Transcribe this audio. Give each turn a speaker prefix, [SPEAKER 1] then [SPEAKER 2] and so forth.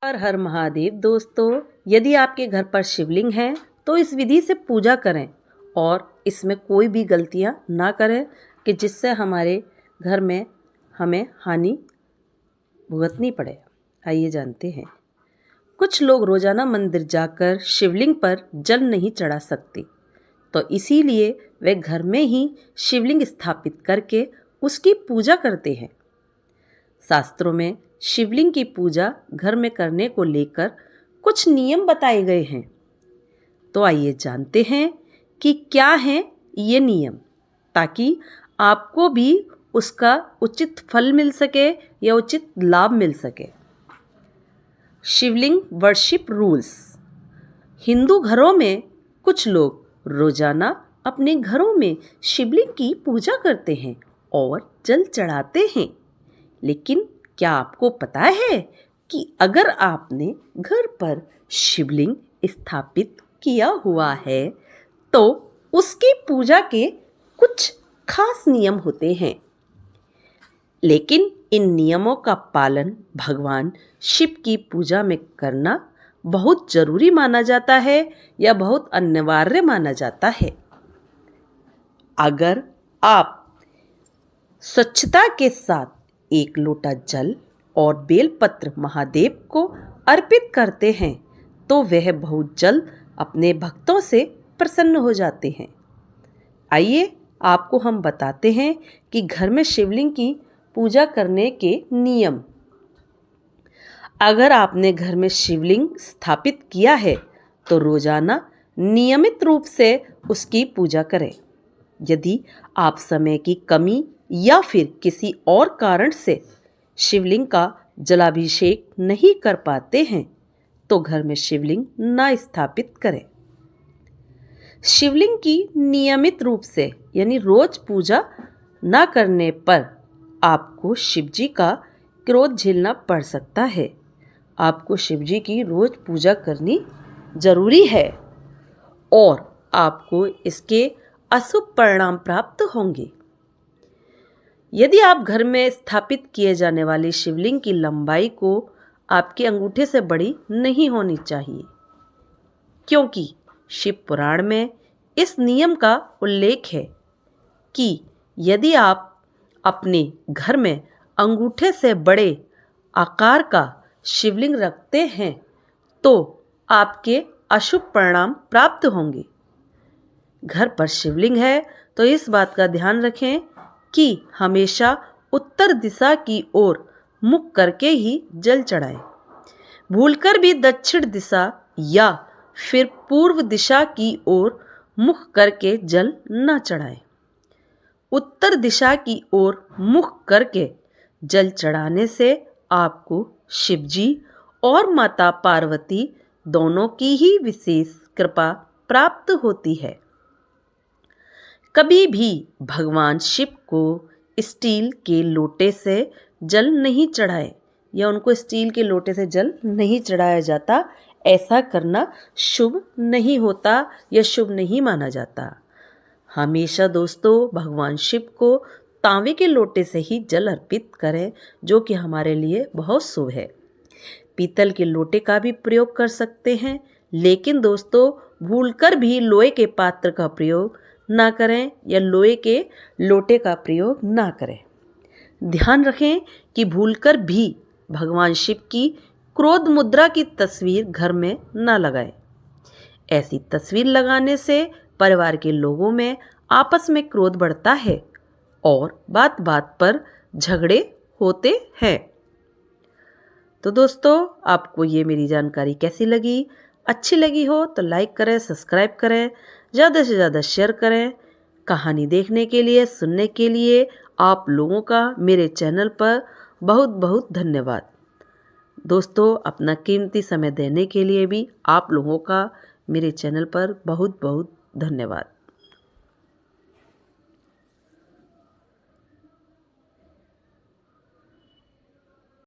[SPEAKER 1] हर हर महादेव दोस्तों, यदि आपके घर पर शिवलिंग है तो इस विधि से पूजा करें और इसमें कोई भी गलतियां ना करें कि जिससे हमारे घर में हमें हानि भुगतनी पड़े। आइए जानते हैं। कुछ लोग रोजाना मंदिर जाकर शिवलिंग पर जल नहीं चढ़ा सकते, तो इसीलिए वे घर में ही शिवलिंग स्थापित करके उसकी पूजा करते हैं। शास्त्रों में शिवलिंग की पूजा घर में करने को लेकर कुछ नियम बताए गए हैं, तो आइए जानते हैं कि क्या हैं ये नियम, ताकि आपको भी उसका उचित फल मिल सके या उचित लाभ मिल सके। शिवलिंग वर्शिप रूल्स। हिंदू घरों में कुछ लोग रोजाना अपने घरों में शिवलिंग की पूजा करते हैं और जल चढ़ाते हैं, लेकिन क्या आपको पता है कि अगर आपने घर पर शिवलिंग स्थापित किया हुआ है तो उसकी पूजा के कुछ खास नियम होते हैं, लेकिन इन नियमों का पालन भगवान शिव की पूजा में करना बहुत जरूरी माना जाता है या बहुत अनिवार्य माना जाता है। अगर आप स्वच्छता के साथ एक लोटा जल और बेलपत्र महादेव को अर्पित करते हैं तो वह बहुत जल्द अपने भक्तों से प्रसन्न हो जाते हैं। आइए आपको हम बताते हैं कि घर में शिवलिंग की पूजा करने के नियम। अगर आपने घर में शिवलिंग स्थापित किया है तो रोजाना नियमित रूप से उसकी पूजा करें। यदि आप समय की कमी या फिर किसी और कारण से शिवलिंग का जलाभिषेक नहीं कर पाते हैं तो घर में शिवलिंग न स्थापित करें। शिवलिंग की नियमित रूप से यानी रोज पूजा न करने पर आपको शिवजी का क्रोध झेलना पड़ सकता है। आपको शिवजी की रोज पूजा करनी जरूरी है और आपको इसके अशुभ परिणाम प्राप्त होंगे। यदि आप घर में स्थापित किए जाने वाले शिवलिंग की लंबाई को आपके अंगूठे से बड़ी नहीं होनी चाहिए, क्योंकि शिव पुराण में इस नियम का उल्लेख है कि यदि आप अपने घर में अंगूठे से बड़े आकार का शिवलिंग रखते हैं तो आपके अशुभ परिणाम प्राप्त होंगे। घर पर शिवलिंग है तो इस बात का ध्यान रखें कि हमेशा उत्तर दिशा की ओर मुख करके ही जल चढ़ाएं। भूलकर भी दक्षिण दिशा या फिर पूर्व दिशा की ओर मुख करके जल न चढ़ाएं। उत्तर दिशा की ओर मुख करके जल चढ़ाने से आपको शिवजी और माता पार्वती दोनों की ही विशेष कृपा प्राप्त होती है। कभी भी भगवान शिव को स्टील के लोटे से जल नहीं चढ़ाए या उनको स्टील के लोटे से जल नहीं चढ़ाया जाता। ऐसा करना शुभ नहीं होता या शुभ नहीं माना जाता। हमेशा दोस्तों भगवान शिव को तांबे के लोटे से ही जल अर्पित करें, जो कि हमारे लिए बहुत शुभ है। पीतल के लोटे का भी प्रयोग कर सकते हैं, लेकिन दोस्तों भूलकर भी लोहे के पात्र का प्रयोग ना करें या लोहे के लोटे का प्रयोग ना करें। ध्यान रखें कि भूलकर भी भगवान शिव की क्रोध मुद्रा की तस्वीर घर में ना लगाएं। ऐसी तस्वीर लगाने से परिवार के लोगों में आपस में क्रोध बढ़ता है और बात बात पर झगड़े होते हैं। तो दोस्तों आपको ये मेरी जानकारी कैसी लगी? अच्छी लगी हो तो लाइक करें, सब्सक्राइब करें, ज़्यादा से ज़्यादा शेयर करें। कहानी देखने के लिए, सुनने के लिए आप लोगों का मेरे चैनल पर बहुत बहुत धन्यवाद। दोस्तों अपना कीमती समय देने के लिए भी आप लोगों का मेरे चैनल पर बहुत बहुत धन्यवाद।